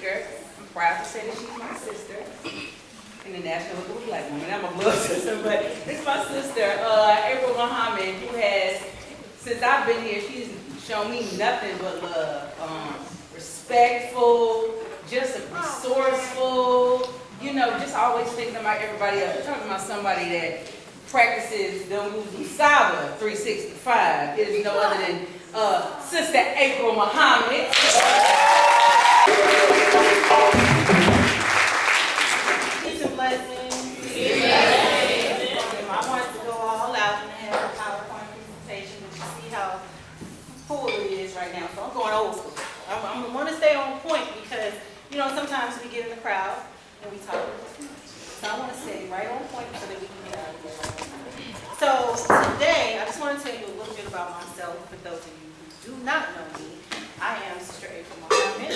sister. I'm proud to say that she's my sister. In the National Little Black Woman. I'm a blood sister, but it's my sister, April Muhammad, who has, since I've been here, she's shown me nothing but love. Respectful, just resourceful, you know, just always thinking about everybody else. We're talking about somebody that practices the Ujima 365. It is no other than Sister April Muhammad. Peace and blessings. I wanted to go all out and have a PowerPoint presentation, but you see how full it is right now. So I'm going old school. I'm going to stay on point because, you know, sometimes we get in the crowd and we talk. So I want to stay right on point so that we can get out of here. So today, I just want to tell you a little bit about myself for those of you who do not know me. I am Sister April Muhammad.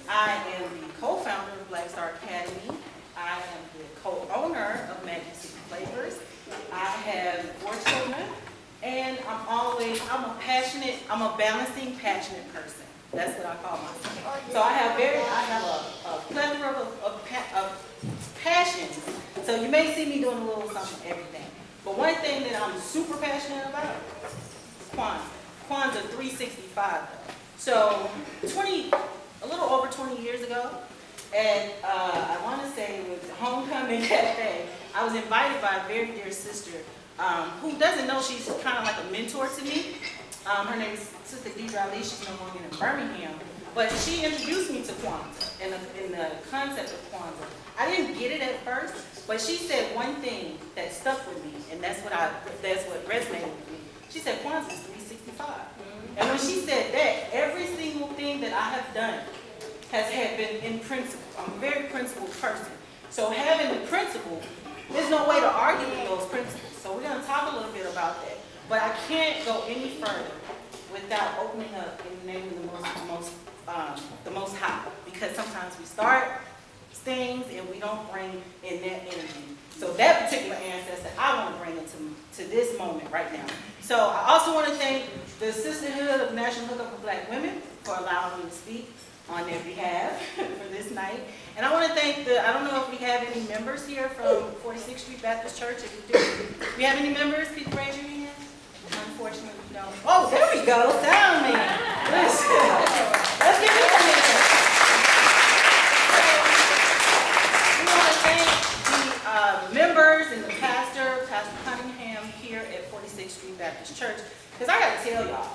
I am the co-founder of Black Star Academy. I am the co-owner of Majestic Flavors. I have 4 children, and I'm a balancing, passionate person. That's what I call myself. So I have a plethora of passions. So you may see me doing a little something, everything. But one thing that I'm super passionate about is Kwanzaa. Kwanzaa 365 though. So a little over 20 years ago, and I want to say it was Homecoming Cafe, I was invited by a very dear sister who doesn't know she's kind of like a mentor to me. Her name is Sister Deidre Ali. She's no longer in Birmingham. But she introduced me to Kwanzaa and the concept of Kwanzaa. I didn't get it at first, but she said one thing that stuck with me, and that's what resonated with me. She said Kwanzaa is 365. And when she said that, every single thing that I have done has been in principle. I'm a very principled person. So having the principle, there's no way to argue with those principles. So we're going to talk a little bit about that. But I can't go any further without opening up in the name of the Most High. Because sometimes we start things and we don't bring in that energy. So that particular ancestor, I want to bring to this moment right now. So I also want to thank the Sisterhood of National Hookup for Black Women for allowing me to speak on their behalf for this night. And I want to thank I don't know if we have any members here from 46th Street Baptist Church. If we do, we have any members? Could you raise your hand? Unfortunately, we don't. Oh, there we go. Sound man. Let's give it a minute. We want to thank the members and the Pastor Cunningham here at 46th Street Baptist Church. Because I got to tell y'all,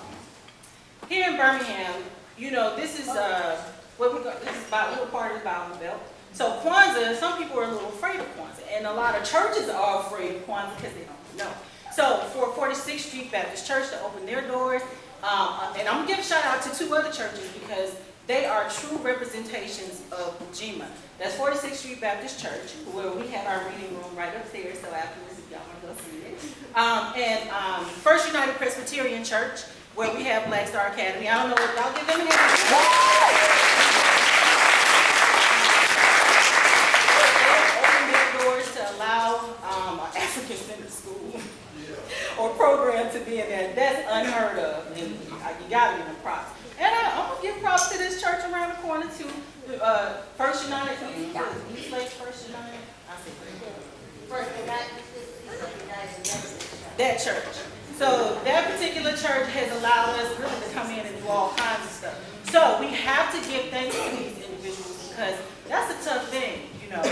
here in Birmingham, you know, this is about little part of the Bible Belt. So Kwanzaa, some people are a little afraid of Kwanzaa, and a lot of churches are afraid of Kwanzaa because they don't know. So for 46th Street Baptist Church to open their doors, and I'm going to give a shout out to 2 other churches because they are true representations of Ujima. That's 46th Street Baptist Church, where we have our reading room right upstairs, so afterwards if y'all want to go see it. And First United Presbyterian Church, where we have Black Star Academy. I don't know if y'all give them a hand. Allow an African Center School or program to be in there. That's unheard of, and you gotta give them props. And I'm gonna give props to this church around the corner too. First United, East Lake First United. I say First United. That church. So that particular church has allowed us really to come in and do all kinds of stuff. So we have to give thanks to these individuals because that's a tough thing. You know,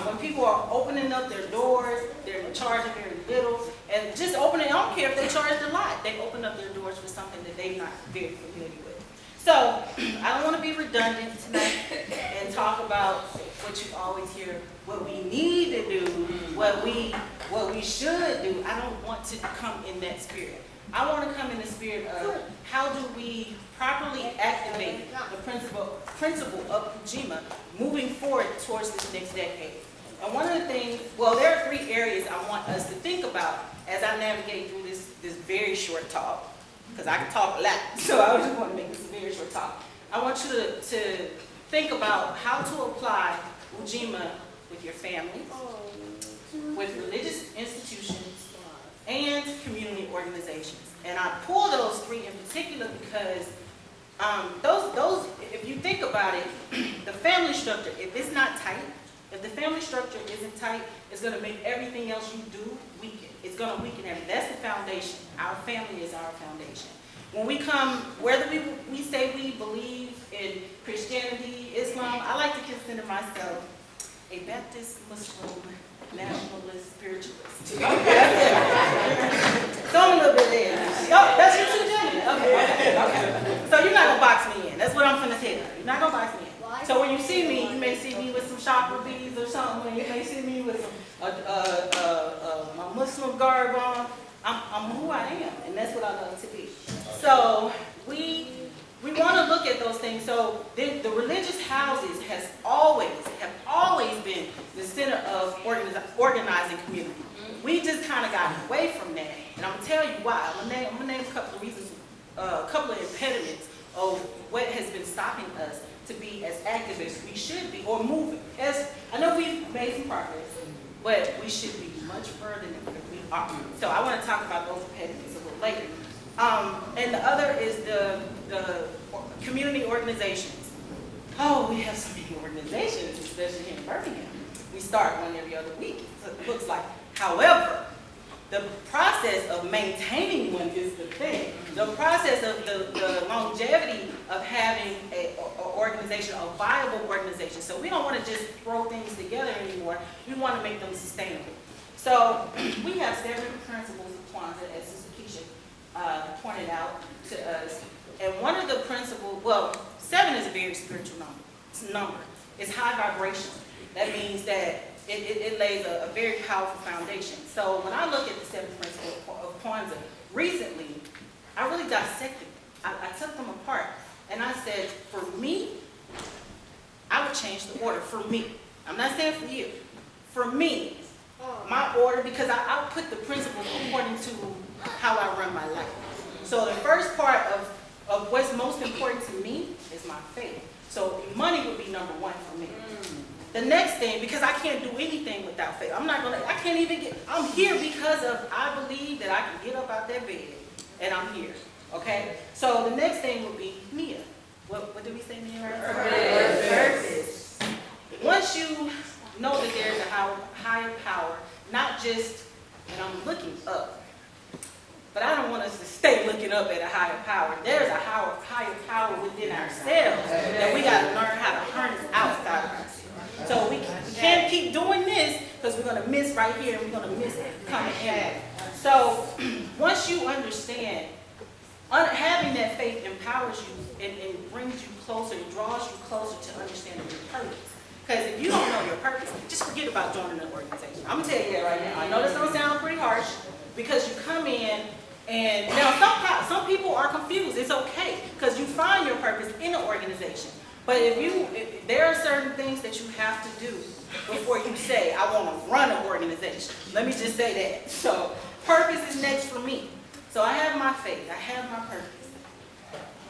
when people are opening up their doors, they're charging very little, and just opening, I don't care if they charge a lot, they open up their doors for something that they're not very familiar with. So, I don't want to be redundant tonight and talk about what you always hear, what we need to do, what we should do. I don't want to come in that spirit. I want to come in the spirit of how do we properly activate the principle of Ujima moving forward towards this next decade. And one of the things, well, there are 3 areas I want us to think about as I navigate through this very short talk, because I can talk a lot, so I just want to make this a very short talk. I want you to think about how to apply Ujima with your family, with religious institutions, and community organizations. And I pull those 3 in particular because those, if you think about it, the family structure, if it's not tight, if the family structure isn't tight, it's going to make everything else you do weaken. It's going to weaken everything. That's the foundation. Our family is our foundation. When we come, whether we say we believe in Christianity, Islam, I like to consider myself a Baptist, Muslim, nationalist, spiritualist. So I'm a little bit there. Oh, that's your two gentlemen. Okay. So you're not going to box me in. That's what I'm finna tell you. You're not going to box me in. So when you see me, you may see me with some chakra beads or something. You may see me with some my Muslim garb on. I'm who I am, and that's what I love to be. So we want to look at those things. So the religious houses have always been the center of organizing community. We just kind of got away from that, and I'm gonna tell you why. I'm gonna name a couple of reasons, a couple of impediments of what has been stopping us to be as active as we should be, or moving. As I know we've made some progress, but we should be much further than we are. So I want to talk about those impediments a little later. And the other is the community organizations. Oh, we have so many organizations, especially here in Birmingham. We start one every other week, so it looks like. However, the process of maintaining one is the thing. The process of the longevity of having an organization, a viable organization. So we don't want to just throw things together anymore. We want to make them sustainable. So we have 7 principles of Kwanzaa, as Sister Keisha pointed out to us. And one of the principles, well, 7 is a very spiritual number. It's high vibration. That means that it lays a very powerful foundation. So when I look at the 7 principles of Kwanzaa, recently, I really dissected them. I took them apart, and I said, for me, I would change the order. For me. I'm not saying for you. For me, my order, because I put the principles according to how I run my life. So the first part of what's most important to me is my faith. So money would be number 1 for me. The next thing, because I can't do anything without faith. I can't even I'm here because of, I believe that I can get up out that bed, and I'm here, okay? So the next thing would be Mia. What did we say, Mia? Purpose. Once you know that there's a higher power, not just, and I'm looking up, but I don't want us to stay looking up at a higher power. There's a higher power within ourselves that we got to learn how to harness outside of ourselves. So we can't keep doing this because we're going to miss right here and we're going to miss coming in. So once you understand, having that faith empowers you and brings you closer, it draws you closer to understanding your purpose. Because if you don't know your purpose, just forget about joining an organization. I'm going to tell you that right now. I know this don't sound pretty harsh because you come in and now some people are confused. It's okay because you find your purpose in an organization. But if there are certain things that you have to do before you say, I want to run an organization. Let me just say that. So purpose is next for me. So I have my faith. I have my purpose.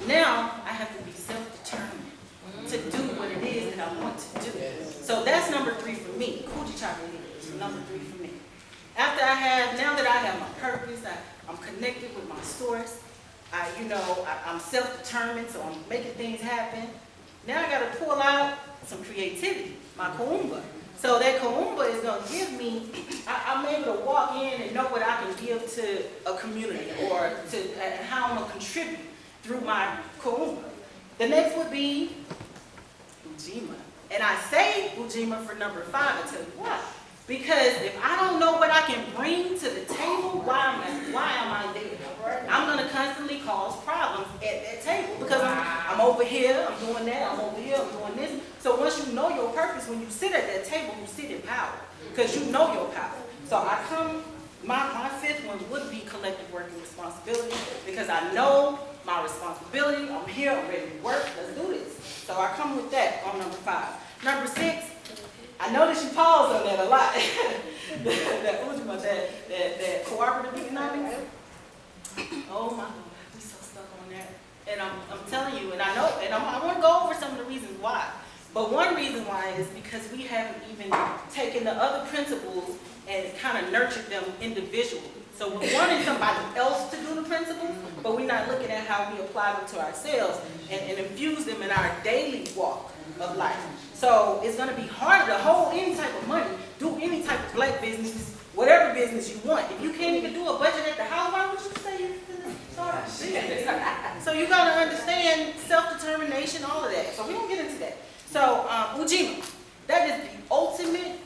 Now I have to be self-determined to do what it is that I want to do. So that's number 3 for me. Coochie chocolate is number 3 for me. Now that I have my purpose, I'm connected with my source. I'm self-determined, so I'm making things happen. Now I got to pull out some creativity, my kaumba. So that kaumba is going to give me, I'm able to walk in and know what I can give to a community or to how I'm going to contribute through my kaumba. The next would be Ujima. And I say Ujima for number 5, I tell you why. Because if I don't know what I can bring to the table, why am I there? I'm going to constantly cause problems at that table because I'm over here, I'm doing that, I'm over here, I'm doing this. So once you know your purpose, when you sit at that table, you sit in power because you know your power. So I come, my 5th one would be collective working responsibility because I know my responsibility. I'm here, I'm ready to work, let's do this. So I come with that on number 5. Number 6, I noticed you pause on that a lot. that cooperative economics. Oh my God, we so stuck on that. And I'm telling you, and I know, and I want to go over some of the reasons why. But one reason why is because we haven't even taken the other principles and kind of nurtured them individually. So we're wanting somebody else to do the principles, but we're not looking at how we apply them to ourselves and infuse them in our daily walk of life. So it's going to be harder to hold any type of money, do any type of black business, whatever business you want. If you can't even do a budget at the house, why would you say you're going to start a business? So you got to understand self-determination, all of that. So we don't get into that. So Ujima, that is the ultimate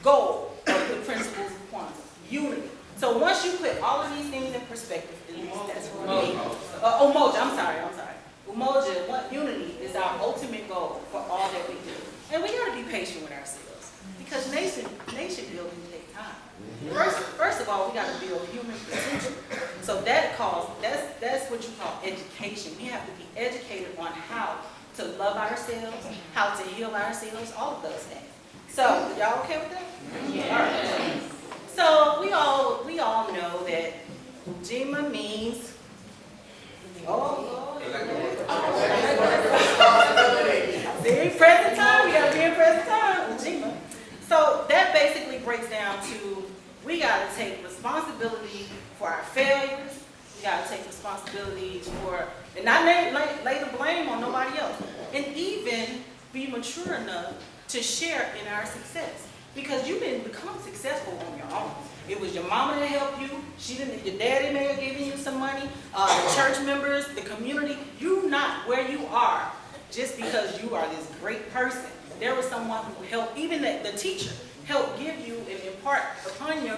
goal of the principles of Kwanzaa, unity. So once you put all of these things in perspective, at least that's for me. Umoja, I'm sorry. Umoja, unity is our ultimate goal for all that we do. And we got to be patient with ourselves because nation building takes time. First of all, we got to build human potential. So that's what you call education. We have to be educated on how to love ourselves, how to heal ourselves, all of those things. So, y'all okay with that? Yeah. All right. So we all know that Ujima means see, present time. We gotta be in present time. Ujima. So that basically breaks down to we gotta take responsibility for our failures. We gotta take responsibility for and not lay the blame on nobody else, and even be mature enough to share in our success. Because you didn't become successful on your own. It was your mama that helped you. Your daddy may have given you some money. The church members, the community. You're not where you are just because you are this great person. There was someone who helped, even the teacher helped give you and impart upon you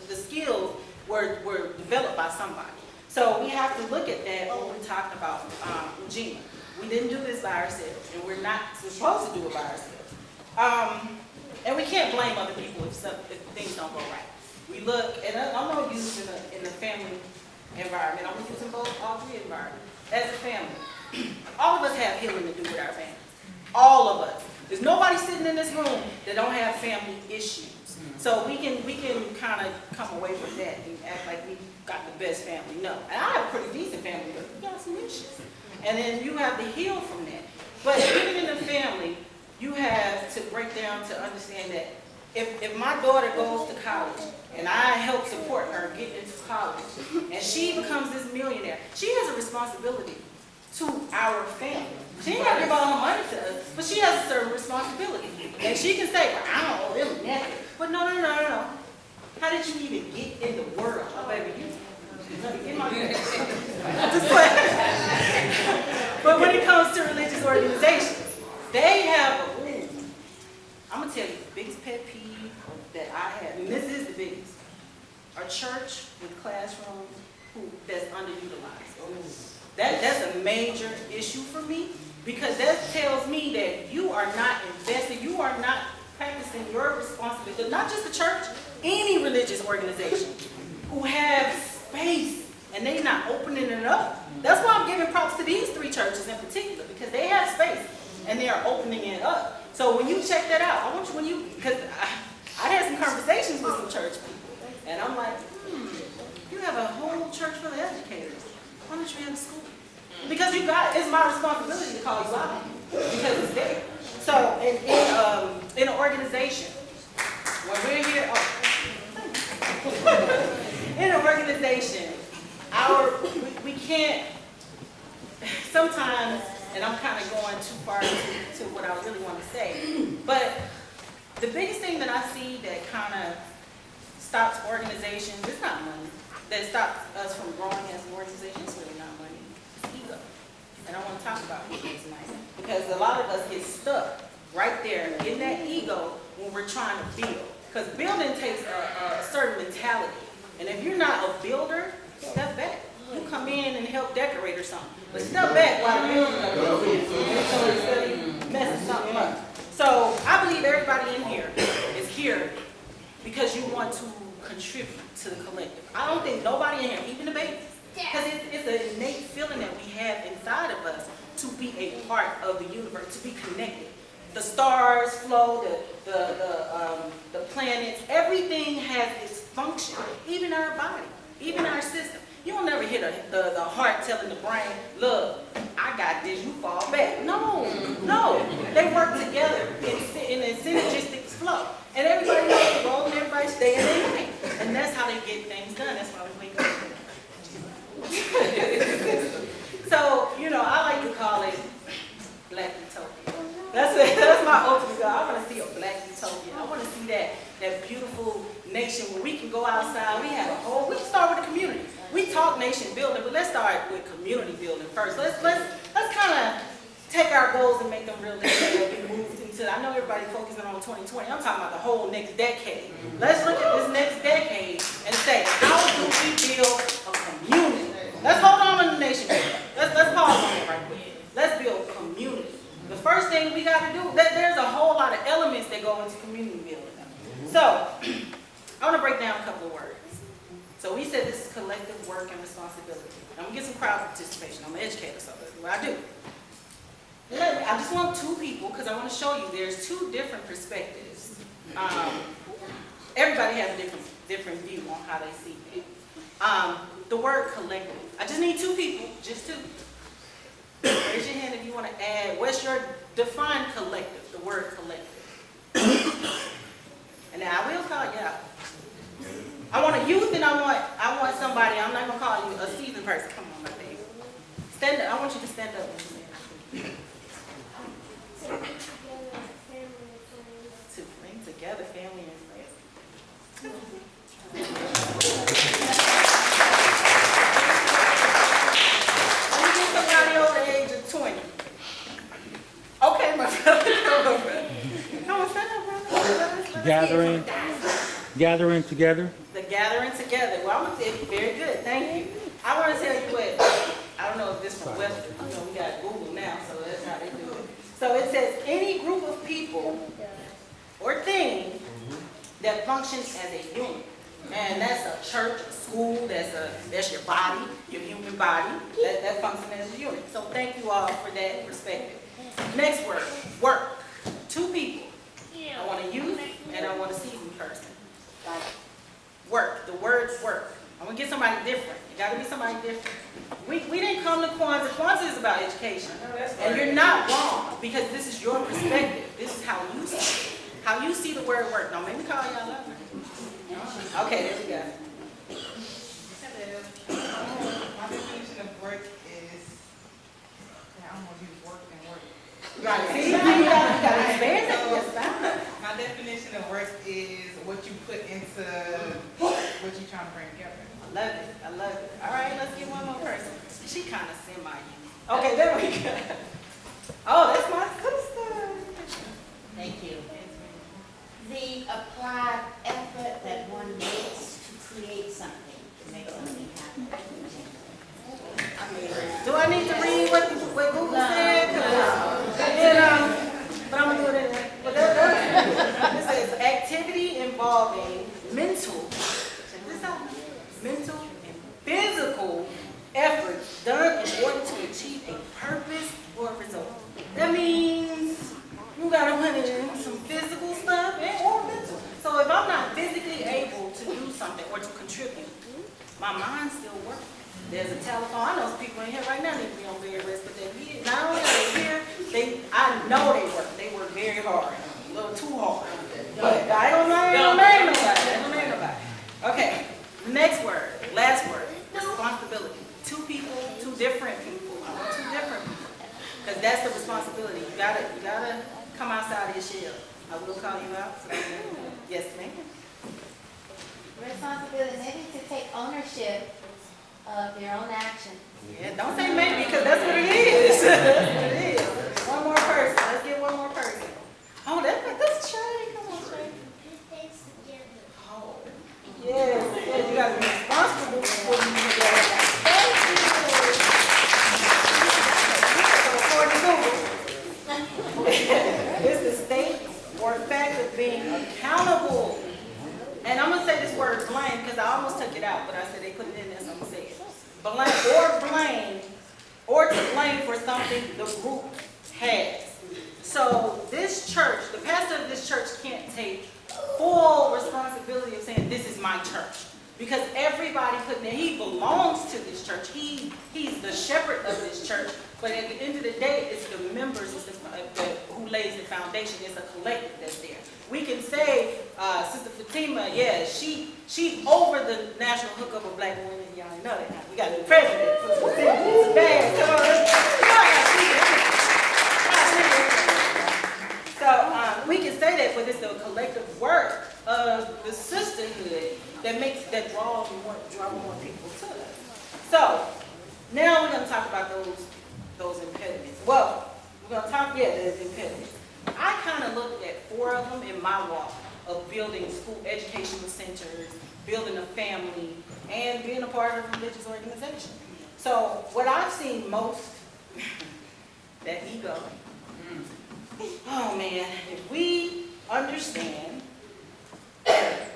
the skills were developed by somebody. So we have to look at that when we're talking about Ujima. We didn't do this by ourselves, and we're not supposed to do it by ourselves. And we can't blame other people if things don't go right. We look, and I'm going to use in the family environment. I'm using all three environments. As a family, all of us have healing to do with our families. All of us. There's nobody sitting in this room that don't have family issues. So we can kind of come away from that and act like we got the best family. No, and I have a pretty decent family, but we got some issues. And then you have to heal from that. But even in the family, you have to break down to understand that if my daughter goes to college and I help support her get into college and she becomes this millionaire, she has a responsibility to our family. She ain't got to give all her money to us, but she has a certain responsibility. And she can say, well, I don't owe them nothing. But no. How did you even get in the world? Oh, baby, get my But when it comes to religious organizations, they have I'm going to tell you the biggest pet peeve that I have, and this is the biggest, a church with classrooms that's underutilized. That's a major issue for me because that tells me that you are not invested, you are not practicing your responsibility, not just the church, any religious organization who have space and they're not opening it up. That's why I'm giving props to these three churches in particular because they have space and they are opening it up. So when you check that out, I want you, because I had some conversations with some church people, and I'm like, you have a whole church full of educators. Why don't you have a school? Because it's my responsibility to call you out because it's there. So in an organization, when we're here, in an organization, we can't, sometimes, and I'm kind of going too far to what I really want to say, but the biggest thing that I see that kind of stops organizations, it's not money, that stops us from growing as an organization, it's really not money, it's ego. And I want to talk about ego tonight, because a lot of us get stuck right there in that ego when we're trying to build. Because building takes a certain mentality, and if you're not a builder, step back. You come in and help decorate or something. But step back while the building is building. So instead of messing something up. So I believe everybody in here is here because you want to contribute to the collective. I don't think nobody in here, even the babies, because it's an innate feeling that we have inside of us to be a part of the universe, to be connected. The stars flow, the planets, everything has its function, even our body, even our system. You'll never hear the heart telling the brain, look, I got this, you fall back. No, no. They work together in a synergistic flow. And everybody knows the role and everybody stay in their lane. And that's how they get things done. That's why we wake up. So, you know, I like to call it Black Utopia. That's my ultimate goal. I want to see a Black Utopia. I want to see that beautiful nation where we can go outside. We can start with the community. We talk nation building, but let's start with community building first. Let's kind of take our goals and make them realistic and be moved into. I know everybody focusing on 2020. I'm talking about the whole next decade. Let's look at this next decade and say, how do we build a community? Let's hold on to the nation building. Let's pause on it right quick. Let's build community. The first thing we got to do, there's a whole lot of elements that go into community building. So, I want to break down a couple of words. So we said this is collective work and responsibility. I'm going to get some crowd participation. I'm an educator, so that's what I do. I just want two people, because I want to show you there's two different perspectives. Everybody has a different view on how they see it. The word collective. I just need two people, just two. Raise your hand if you want to add, what's your defined collective, the word collective. And then I will call you out. I want a youth and I want somebody, I'm not going to call you a seasoned person. Come on, my baby. Stand up. I want you to stand up. To bring together family and friends. Let me get somebody over the age of 20. Okay, my brother. Come on, stand up, brother. Gathering together. The gathering together. Well, I'm going to tell you, very good. Thank you. I want to tell you what, I don't know if this from West, you know, we got Google now, so that's how they do it. So it says any group of people or thing that functions as a unit. And that's a church, a school, that's your body, your human body, that functions as a unit. So thank you all for that perspective. Next word, work. Two people. I want a youth and I want a seasoned person. Work, the word work. I'm gonna get somebody different. It gotta be somebody different. We didn't come to Kwanzaa. Kwanzaa is about education. And you're not wrong, because this is your perspective. This is how you see it. How you see the word work. Don't make me call y'all up. Okay, there we go. Hello. My definition of work is, I don't want to use work and work. Right, see, you gotta expand that. Yes, fine. My definition of work is what you put into what you're trying to bring together. I love it. I love it. All right, let's get one more person. She kind of semi. Okay, there we go. Oh, that's my sister. Thank you. The applied effort that one makes to create something, to make something happen. Do I need to read what Google said? But I'm going to do it anyway. But it says activity involving mental, check this out, mental and physical efforts done in order to achieve a purpose or a result. That means you got to put in some physical stuff or mental. So if I'm not physically able to do something or to contribute, my mind still works. There's a telephone. I know some people in here right now need to be on bed rest, but not only are they here, I know they work. They work very hard, a little too hard. But I don't name nobody. Okay, next word, last word, responsibility. Two people, two different people. I want two different people, because that's the responsibility. You gotta come outside of your shell. I will call you out. So yes, ma'am. Responsibility, maybe to take ownership of their own action. Yeah, don't say maybe, because that's what it is. That's what it is. One more person. Let's get one more person. Oh, that's Trey. Come on, Trey. Oh, yes, you got to be responsible for what you do. Thank you. According to Google, it's the state or fact of being accountable. And I'm going to say this word blame, because I almost took it out, but I said they put it in there, so I'm going to say it. Blame or to blame for something the group has. So this church, the pastor of this church can't take full responsibility of saying this is my church. Because everybody put in there, he belongs to this church. He's the shepherd of this church. But at the end of the day, it's the members who lays the foundation. It's a collective that's there. We can say, Sister Fatima, yeah, she's over the national hookup of black women. Y'all know that now. We got a new president. Sister Fatima, it's bad. Come on. So we can say that, but it's the collective work of the sisterhood that draws more people to us. So now we're going to talk about those impediments. Well, we're going to talk, the impediments. I kind of looked at 4 of them in my walk of building school educational centers, building a family, and being a part of a religious organization. So what I've seen most, that ego. Oh man, if we understand,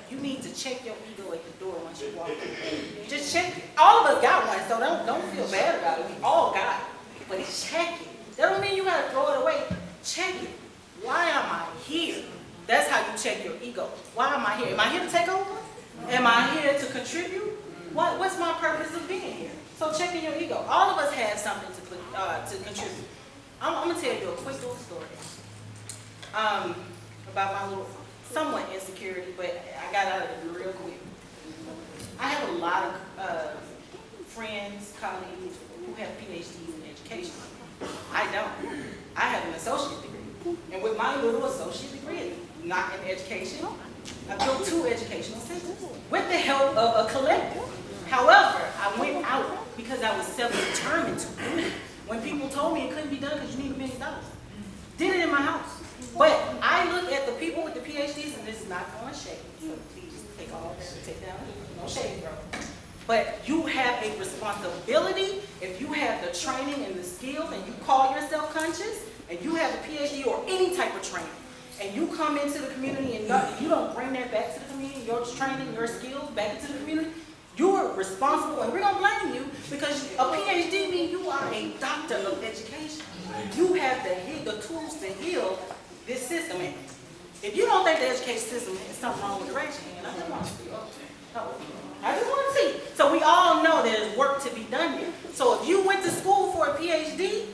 you need to check your ego at the door once you walk in. Just check it. All of us got one, so don't feel bad about it. We all got it. But check it. That don't mean you gotta throw it away. Check it. Why am I here? That's how you check your ego. Why am I here? Am I here to take over? Am I here to contribute? What's my purpose of being here? So checking your ego. All of us have something to contribute. I'm gonna tell you a quick little story about my little somewhat insecurity, but I got out of it real quick. I have a lot of friends, colleagues who have PhDs in education. I don't. I have an associate degree. And with my little associate degree, not in education, I built 2 educational centers with the help of a collective. However, I went out because I was self-determined to do it. When people told me it couldn't be done because you need $1 million, did it in my house. But I look at the people with the PhDs, and this is not going to shade, so please take down, no shade, bro. But you have a responsibility if you have the training and the skills, and you call yourself conscious, and you have a PhD or any type of training, and you come into the community and you don't bring that back to the community, your training, your skills back into the community, you are responsible, and we're going to blame you because a PhD means you are a doctor of education. You have the tools to heal this system. And if you don't think the education system is something wrong with the race, I just want to see. I just want to see. So we all know there's work to be done here. So if you went to school for a PhD,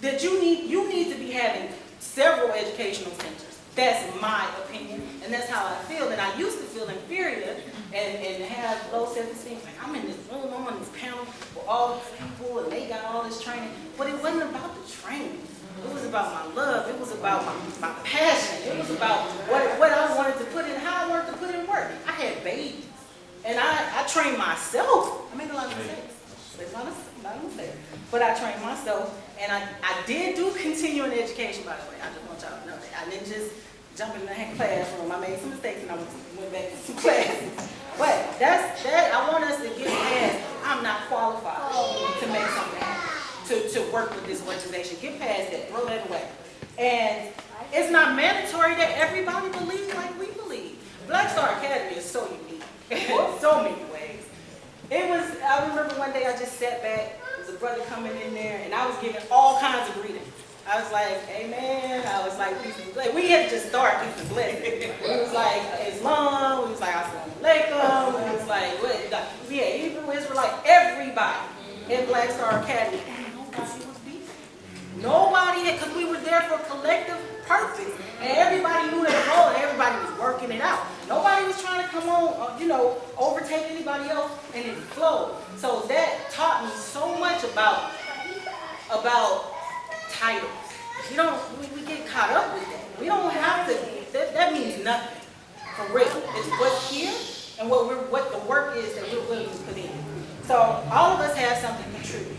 that you need to be having several educational centers. That's my opinion, and that's how I feel. And I used to feel inferior and have low self-esteem. Like, I'm in this room, I'm on this panel with all these people, and they got all this training. But it wasn't about the training. It was about my love. It was about my passion. It was about what I wanted to put in, how I wanted to put in work. I had babies, and I trained myself. I made a lot of mistakes. It's not a mistake. But I trained myself, and I did do continuing education, by the way. I just want y'all to know that. I didn't just jump in the classroom. I made some mistakes, and I went back to some classes. But that's that. I want us to get past, I'm not qualified to make something happen, to work with this organization. Get past that. Throw that away. And it's not mandatory that everybody believe like we believe. Black Star Academy is so unique in so many ways. I remember one day I just sat back, there was a brother coming in there, and I was giving all kinds of greetings. I was like, amen. I was like, peace and blessings. We had to just start peace and blessings. It was like Islam, we was like Assalamu alaikum, it was like, Hebrew, Israelite, everybody in Black Star Academy. And nobody was beefing. Nobody had, because we were there for collective purpose. And everybody knew their role, and everybody was working it out. Nobody was trying to come on, overtake anybody else, and it flowed. So that taught me so much about titles. We get caught up with that. We don't have to, that means nothing. For real. It's what's here and what the work is that we're willing to put in. So all of us have something to contribute.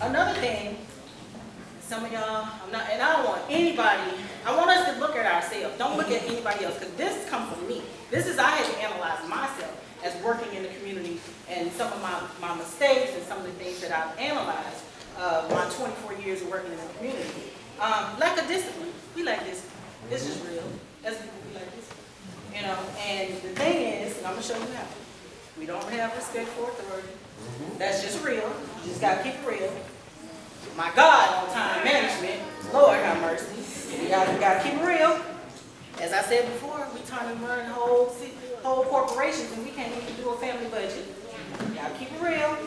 Another thing, some of y'all, I don't want anybody, I want us to look at ourselves. Don't look at anybody else, because this comes from me. I had to analyze myself as working in the community and some of my mistakes and some of the things that I've analyzed my 24 years of working in the community. Lack of discipline. We like discipline. This is real. As people, we like discipline. And the thing is, and I'm going to show you how. We don't have respect for authority. That's just real. You just got to keep it real. My God, on time management, Lord have mercy. You got to keep it real. As I said before, we trying to run whole corporations and we can't even do a family budget. Y'all keep it real.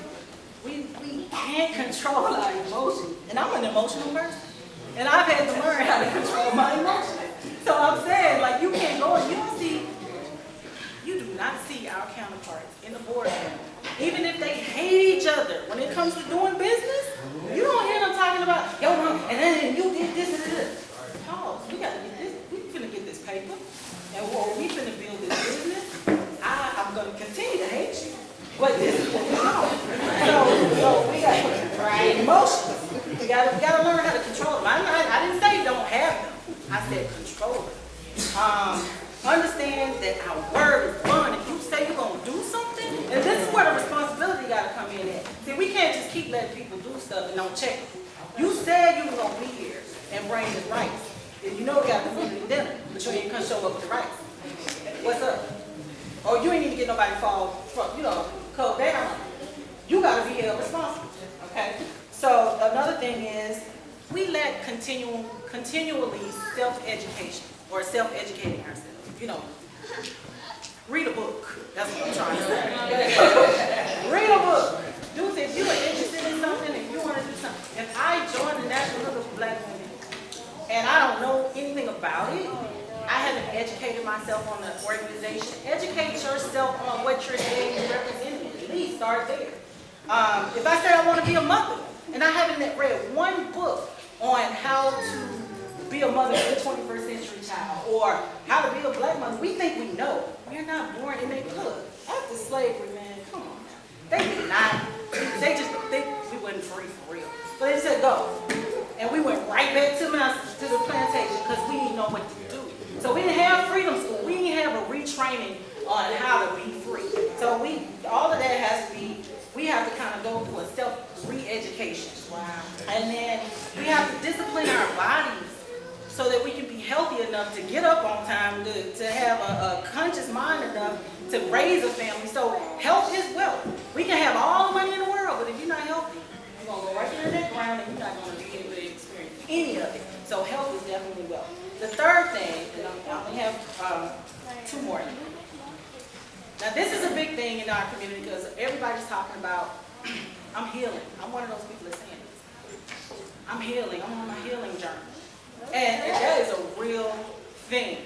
We can't control our emotions. And I'm an emotional person. And I've had to learn how to control my emotions. So I'm saying, like, you can't go and you do not see our counterparts in the boardroom. Even if they hate each other, when it comes to doing business, you don't hear them talking about, yo, mom, and then you did this and this. Pause. We gotta get this, we finna get this paper. And we finna build this business. I'm gonna continue to hate you. But this is what we know. So we got emotions. We gotta learn how to control them. I didn't say don't have them. I said control them. Understand that our word is bond. If you say you're gonna do something, and this is where the responsibility gotta come in at. See, we can't just keep letting people do stuff and don't check it. You said you were gonna be here and bring the rice. And you know we got the food and dinner, but you ain't gonna show up with the rice. What's up? Or you ain't even get nobody fall from, cold down. You gotta be held responsible. Okay? So another thing is we lack continually self-education or self-educating ourselves. Read a book. That's what I'm trying to say. Read a book. Dude, if you are interested in something, if you want to do something. If I join the National Hood of Black Women and I don't know anything about it, I haven't educated myself on the organization. Educate yourself on what you're saying and representing. At least start there. If I say I want to be a mother and I haven't read one book on how to be a mother to a 21st century child or how to be a black mother, we think we know. We're not born in a hood. After slavery, man, come on now. They did not. They just think we wasn't free for real. So they said go. And we went right back to the plantation because we didn't know what to do. So we didn't have freedom school. We didn't have a retraining on how to be free. So all of that has to be, we have to kind of go through a self-re-education. Wow. And then we have to discipline our bodies so that we can be healthy enough to get up on time, to have a conscious mind enough to raise a family. So health is wealth. We can have all the money in the world, but if you're not healthy, you're going to go right into that ground and you're not going to be able to experience any of it. So health is definitely wealth. The third thing, and I only have two more. Now this is a big thing in our community because everybody's talking about, I'm healing. I'm one of those people that's saying this. I'm healing. I'm on my healing journey. And that is a real thing.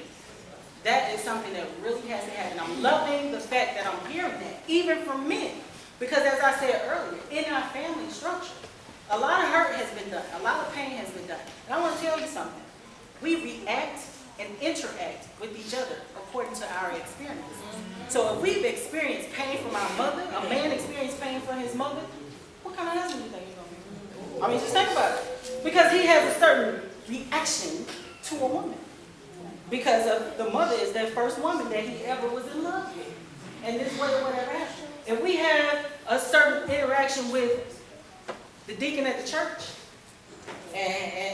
That is something that really has to happen. I'm loving the fact that I'm hearing that, even from men. Because as I said earlier, in our family structure, a lot of hurt has been done. A lot of pain has been done. And I want to tell you something. We react and interact with each other according to our experience. So if we've experienced pain from our mother, a man experienced pain from his mother, what kind of husband do you think he's going to be? I mean, just think about it. Because he has a certain reaction to a woman. Because of the mother is that first woman that he ever was in love with. And this way or whatever happened. If we have a certain interaction with the deacon at the church,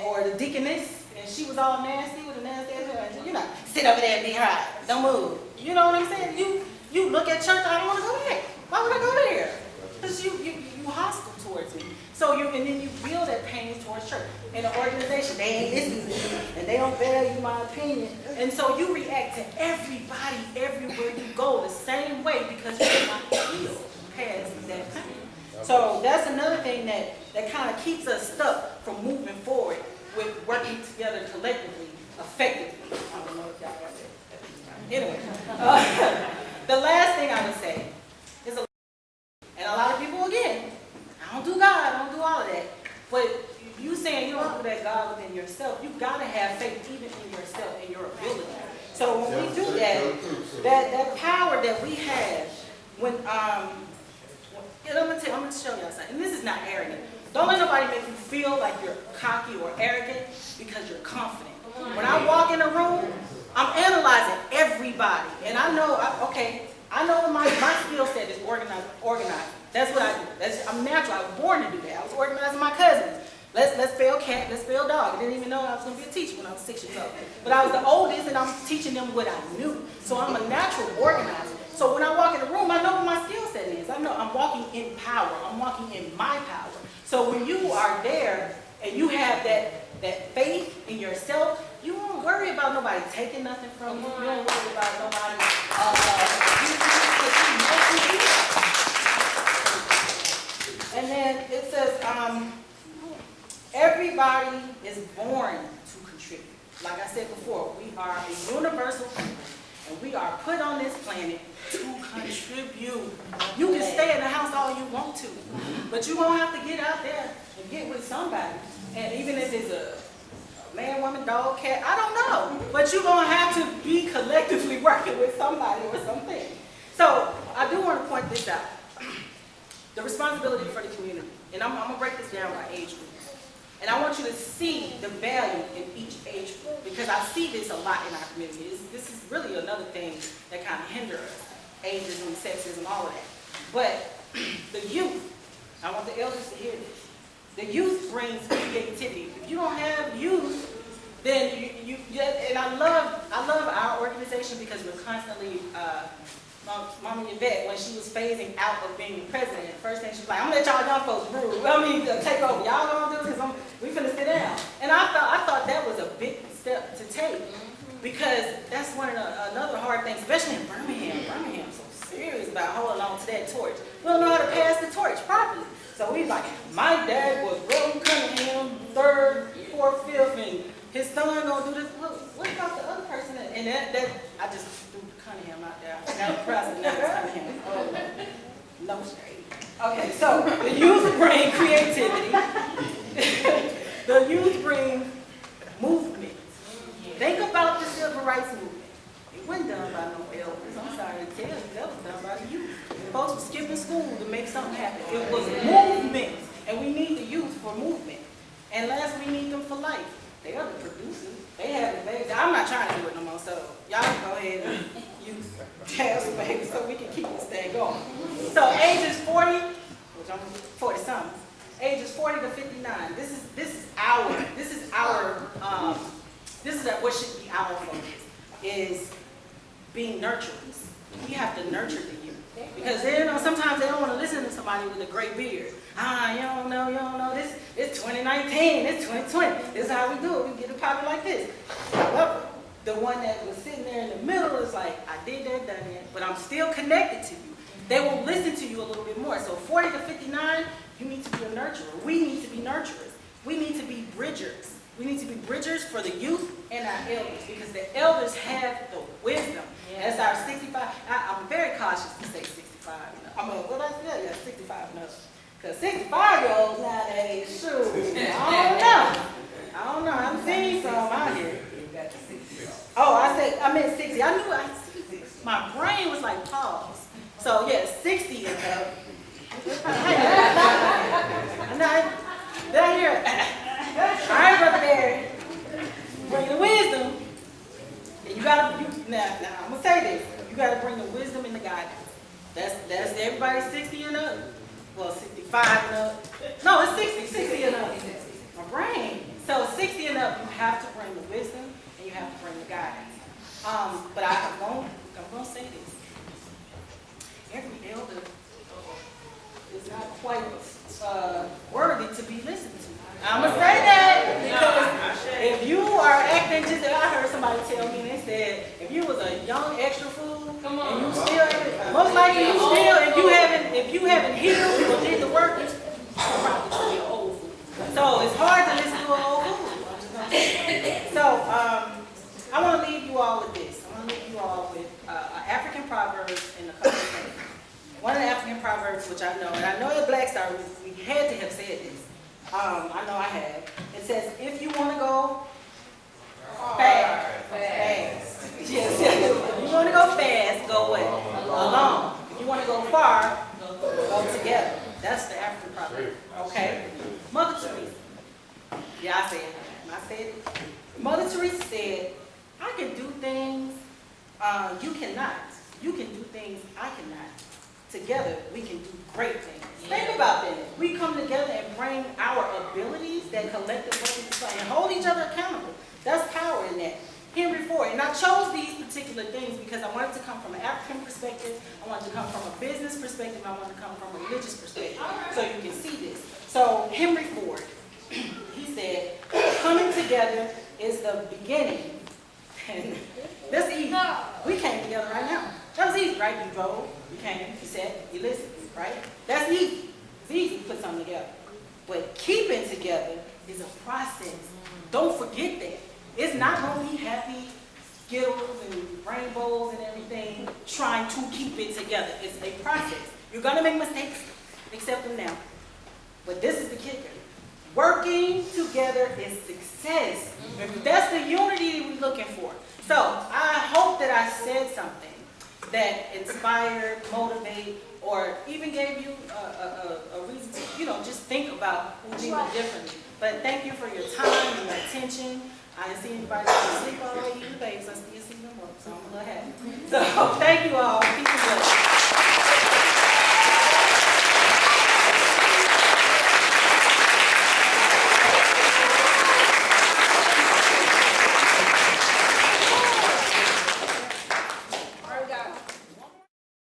or the deaconess, and she was all nasty with a nasty ass, you know, sit over there and be hot, don't move. You know what I'm saying? You look at church, I don't want to go there. Why would I go there? Because you hostile towards me. So and then you feel that pain towards church. In an organization, they ain't listening to me, and they don't value my opinion. And so you react to everybody, everywhere you go, the same way because you're not healed past that pain. So that's another thing that kind of keeps us stuck from moving forward with working together collectively, effectively. I don't know if y'all got that. Anyway, the last thing I would say is, and a lot of people, again, I don't do God, I don't do all of that. But you saying you don't do that God within yourself, you got to have faith even in yourself and your ability. So when we do that power that we have, when and I'm gonna show y'all something. And this is not arrogant. Don't let nobody make you feel like you're cocky or arrogant because you're confident. When I walk in a room, I'm analyzing everybody, and I know, I know my skill set is organizing. That's what I do. I'm natural. I was born to do that. I was organizing my cousins. Let's spell cat, let's spell dog. I didn't even know I was going to be a teacher when I was 6 years old. But I was the oldest, and I'm teaching them what I knew. So I'm a natural organizer. So when I walk in the room, I know what my skill set is. I know I'm walking in power. I'm walking in my power. So when you are there and you have that faith in yourself, you won't don't worry about nobody taking nothing from you. You don't worry about nobody. And then it says, everybody is born to contribute. Like I said before, we are a universal people, and we are put on this planet to contribute. You can stay in the house all you want to, but you're going to have to get out there and get with somebody. And even if it's a man, woman, dog, cat, I don't know. But you're going to have to be collectively working with somebody or something. So I do want to point this out. The responsibility for the community. And I'm going to break this down by age groups. And I want you to see the value in each age group, because I see this a lot in our community. This is really another thing that kind of hinders us. Ageism, sexism, all of that. But the youth, I want the elders to hear this. The youth brings creativity. If you don't have youth, then and I love our organization because we're constantly, Mama Yvette, when she was phasing out of being president, first thing she was like, I'm gonna let y'all young folks brew. Take over. Y'all gonna do this, we finna sit down. And I thought that was a big step to take, because that's another hard thing, especially in Birmingham. Birmingham's so serious about holding on to that torch. We don't know how to pass the torch properly. So we like, my dad was Reverend Cunningham, 3rd, 4th, 5th, and his son gonna do this. What about the other person? And that I just threw Cunningham out there. I forgot the president, now it's Cunningham. Oh, no shade. Okay, so the youth bring creativity. The youth bring movement. Think about the civil rights movement. It wasn't done by no elders. I'm sorry to tell you, that was done by the youth. Folks were skipping school to make something happen. It was movement, and we need the youth for movement. And last, we need them for life. They are the producers. They have the babies. I'm not trying to do it no more, so y'all can go ahead and use have some babies so we can keep this thing going. So ages 40, which I'm 40 something. Ages 40 to 59. This is what should be our focus, is being nurturers. We have to nurture the youth. Because sometimes they don't want to listen to somebody with a gray beard. You don't know, this it's 2019, it's 2020. This is how we do it. We get it popping like this. However, the one that was sitting there in the middle is like, I did that, done that, but I'm still connected to you. They will listen to you a little bit more. So 40 to 59, you need to be a nurturer. We need to be nurturers. We need to be bridgers. We need to be bridgers for the youth and our elders, because the elders have the wisdom. Yeah. That's our 65. I'm very cautious to say 65. What I feel, 65 and up. Because 65-year-olds nowadays, shoot, I don't know. I've seen some out here. Oh, I meant 60. I knew my brain was like pause. So yeah, 60 and up. Did I hear it? All right, Brother Barry. Bring the wisdom. And you gotta, now I'm gonna say this. You gotta bring the wisdom and the guidance. That's everybody 60 and up. Well, 65 and up. No, it's 60 and up. My brain. So 60 and up, you have to bring the wisdom and you have to bring the guidance. But I'm gonna say this. Every elder is not quite worthy to be listened to. I'm going to say that because if you are acting just, I heard somebody tell me, they said, if you was a young extra fool, and you still, most likely you still, if you haven't healed or did the work, you're probably an old fool. So it's hard to listen to an old fool. So I want to leave you all with this. I want to leave you all with African proverbs and a couple of things. One of the African proverbs, which I know, and I know at Black Star, we had to have said this. I know I have. It says, if you want to go fast. Yes. If you want to go fast, go what? Alone. If you want to go far, go together. That's the African proverb. Okay? Mother Teresa. Yeah, I said it. I said it. Mother Teresa said, I can do things you cannot. You can do things I cannot. Together, we can do great things. Yeah. Think about that. We come together and bring our abilities that collectively display and hold each other accountable. That's power in that. Henry Ford. And I chose these particular things because I wanted to come from an African perspective. I wanted to come from a business perspective. I wanted to come from a religious perspective. So you can see this. So Henry Ford, he said, coming together is the beginning That's easy. We came together right now. That was easy, right? You drove, you came, you sat, you listened, right? That's easy. It's easy to put something together. But keeping together is a process. Don't forget that. It's not going to be happy Skittles and rainbows and everything trying to keep it together. It's a process. You're going to make mistakes. Accept them now. But this is the kicker. Working together is success. That's the unity we're looking for. So I hope that I said something that inspired, motivated, or even gave you a reason to, just think about Ujima differently. But thank you for your time and your attention. I didn't see anybody sleep already. You babes, I still see them up, so I'm a little happy. So thank you all.